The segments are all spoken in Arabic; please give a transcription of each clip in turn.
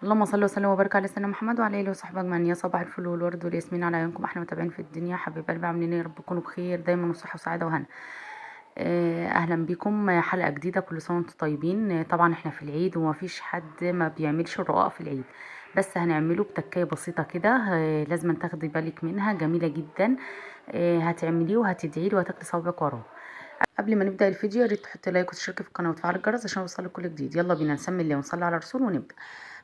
اللهم صل وسلم وبارك على سيدنا محمد وعلى اله وصحبه اجمعين. يا صباح الفل والورد والياسمين على عيونكم احلى متابعين في الدنيا. حبيب قلبي عاملين ايه؟ يا رب تكونوا بخير دايما وصحه وسعاده وهنا. اهلا بيكم حلقه جديده. كل سنه وانتم طيبين. طبعا احنا في العيد ومفيش حد ما بيعملش الرقاق في العيد، بس هنعمله بتكايه بسيطه كده. لازم تاخدي بالك منها، جميله جدا. هتعمليه وهتدعيلي وهتاكلي صوابعك وراه. قبل ما نبدا الفيديو يا ريت تحطي لايك وتشتركي في القناه وتفعلي الجرس عشان يوصلك كل جديد. يلا بينا نسمي الله ونصلي على الرسول ونبدا.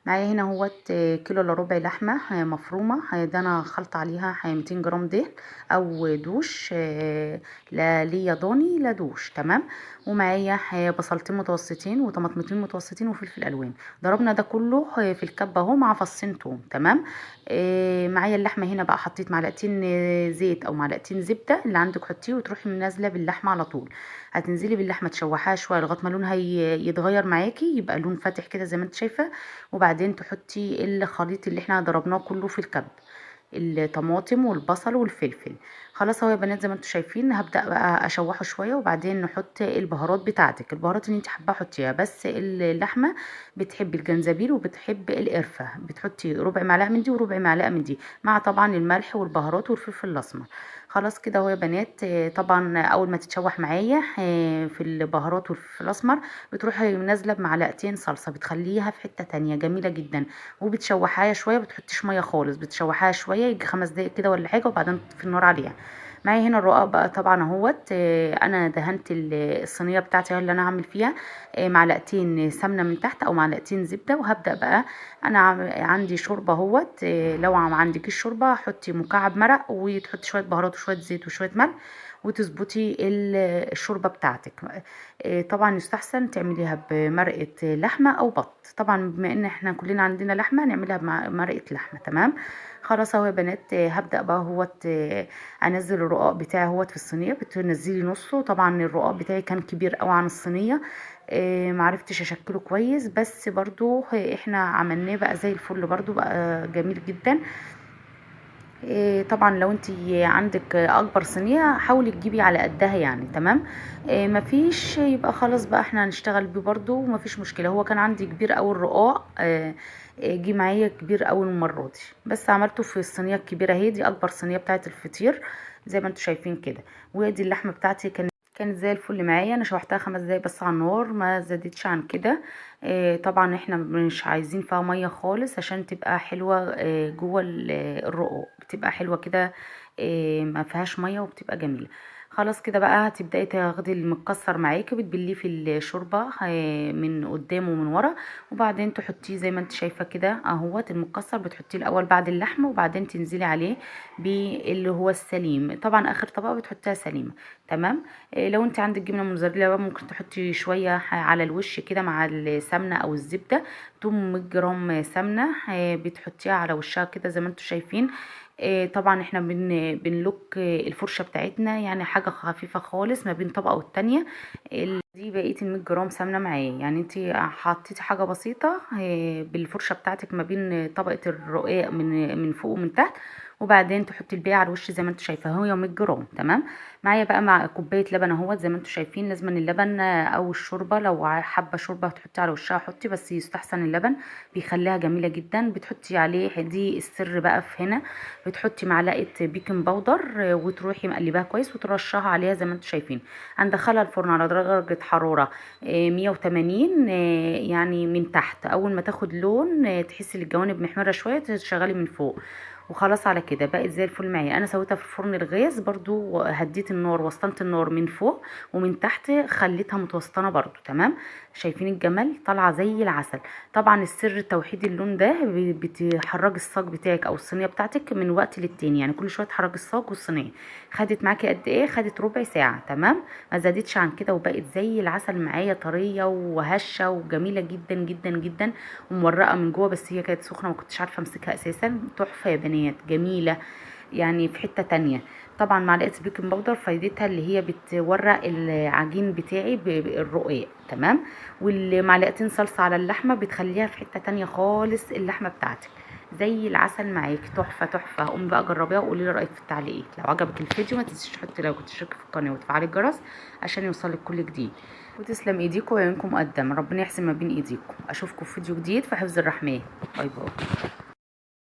معايا هنا اهوت كيلو الا ربع لحمه مفرومه. ده انا خلط عليها 200 جرام دهن او دوش. لا ليا ضاني لا دوش. تمام. ومعايا بصلتين متوسطين وطماطمتين متوسطين وفلفل الوان. ضربنا ده كله في الكبه اهو مع فصين توم. تمام. معايا اللحمه هنا بقى حطيت معلقتين زيت او معلقتين زبده اللي عندك حطيه، وتروحي نازله باللحمه على طول. هتنزلي باللحمه تشوحيها شويه لغايه ما لونها يتغير معاكي، يبقى لون فاتح كده زي ما انت شايفه. وبعدين تحطي الخليط اللي احنا ضربناه كله في الكب، الطماطم والبصل والفلفل. خلاص اهو يا بنات زي ما انتم شايفين. هبدأ بقى اشوحه شويه وبعدين نحط البهارات بتاعتك، البهارات اللي انت حابه حطيها. بس اللحمه بتحب الجنزبيل وبتحب القرفه، بتحطي ربع معلقه من دي وربع معلقه من دي، مع طبعا الملح والبهارات والفلفل الاسمر. خلاص كده اهو يا بنات. طبعا اول ما تتشوح معايا في البهارات والفلفل الاسمر، بتروحي نازله بمعلقتين صلصه، بتخليها في حته تانية جميله جدا. وبتشوحيها شويه، بتحطيش ميه خالص، بتشوحيها شويه يجي 5 دقايق كده ولا حاجه، وبعدين في النار عليها. معايا هنا الرقاق بقى طبعا اهوت. انا دهنت الصينيه بتاعتي اللي انا هعمل فيها معلقتين سمنه من تحت او معلقتين زبده. وهبدا بقى انا عندي شوربه اهوت. لو ما عندكيش شوربه حطي مكعب مرق وتحطي شويه بهارات وشويه زيت وشويه ملح وتظبطي الشوربه بتاعتك. طبعا يستحسن تعمليها بمرقه لحمه او بط. طبعا بما ان احنا كلنا عندنا لحمه نعملها بمرقه لحمه. تمام. خلاص اهو يا بنات. هبدا بقى اهوت انزل الرقاق بتاعي اهوت في الصينيه. بتنزلي نصه. طبعا الرقاق بتاعي كان كبير قوي عن الصينيه. معرفتش اشكله كويس، بس برضو احنا عملناه بقى زي الفل، برضو بقى جميل جدا. طبعا لو انت عندك اكبر صينيه حاولي تجيبي على قدها يعني. تمام. مفيش يبقى خلاص بقى احنا هنشتغل بيه برضو مفيش مشكله. هو كان عندي كبير اوي الرقاق. جه معايا كبير اوي المره دي، بس عملته في الصينيه الكبيره اهي. دي اكبر صينيه بتاعه الفطير زي ما انتم شايفين كده. ودي اللحمه بتاعتي كانت زي الفل معايا. انا شوحتها 5 دقايق بس على النار، ما زادتش عن كده. طبعا احنا مش عايزين فيها ميه خالص عشان تبقى حلوه. جوه الرقاق بتبقى حلوه كده. ما فيهاش ميه وبتبقى جميله. خلاص كده بقى هتبداي تاخدي المكسر معاكي وبتبليه في الشوربه من قدام ومن ورا. وبعدين تحطيه زي ما انت شايفه كده اهوت. المكسر بتحطيه الاول بعد اللحمه، وبعدين تنزلي عليه باللي هو السليم. طبعا اخر طبقه بتحطيها سليمه. تمام. لو انت عندك جبنه موزاريلا بقى ممكن تحطي شويه على الوش كده مع السمنه او الزبده. 800 جرام سمنه بتحطيها على وشها كده زي ما انتم شايفين. طبعا احنا بنلوك الفرشه بتاعتنا يعني حاجه خفيفه خالص ما بين طبقه والتانيه. دي بقيه ال 100 جرام سمنه معايا، يعني انت حطيتي حاجه بسيطه بالفرشه بتاعتك ما بين طبقه الرقاق من فوق ومن تحت. وبعدين تحطي الباقي على الوش زي ما انتم شايفه اهو 100 جرام. تمام. معايا بقى مع كوبايه لبن اهوت زي ما انتم شايفين. لازم اللبن او الشوربه، لو حابه شوربه هتحطي على وشها حطي، بس يستحسن اللبن بيخليها جميله جدا. بتحطي عليه دي السر بقى في هنا. بتحطي معلقه بيكنج باودر وتروحي مقلباها كويس وترشها عليها زي ما انتم شايفين. هندخلها الفرن على درجه حراره 180 يعني من تحت. اول ما تاخد لون تحسي الجوانب محمره شويه تشغلي من فوق. وخلاص على كده بقت زي الفل معايا. انا سويتها في الفرن الغاز برضو، هديت النار وسطنت النار من فوق ومن تحت خليتها متوسطنه برضو. تمام. شايفين الجمال طالعه زي العسل. طبعا السر توحيد اللون ده بتحرجي الصاج بتاعك او الصينيه بتاعتك من وقت للتاني، يعني كل شويه تحرجي الصاج والصينيه. خدت معاكي قد ايه؟ خدت ربع ساعه. تمام. ما زادتش عن كده وبقت زي العسل معايا، طريه وهشه وجميله جدا جدا جدا ومورقه من جوه، بس هي كانت سخنه ما كنتش عارفه امسكها اساسا. تحفه يا بنات جميله يعني في حته تانية. طبعا معلقه بيكنج باودر فايدتها اللي هي بتورق العجين بتاعي بالرقاق. تمام. والمعلقتين صلصه على اللحمه بتخليها في حته تانية خالص. اللحمه بتاعتك زي العسل معاكي تحفه تحفه. قومي بقى جربيها وقولي لي رايك في التعليقات. لو عجبك الفيديو ما تنسيش تحطي لايك وتشتركي في القناه وتفعلي الجرس عشان يوصلك كل جديد. وتسلم ايديكم وعيونكم مقدم، ربنا يحسن ما بين ايديكم. اشوفكم في فيديو جديد في حفظ الرحمن. باي باي.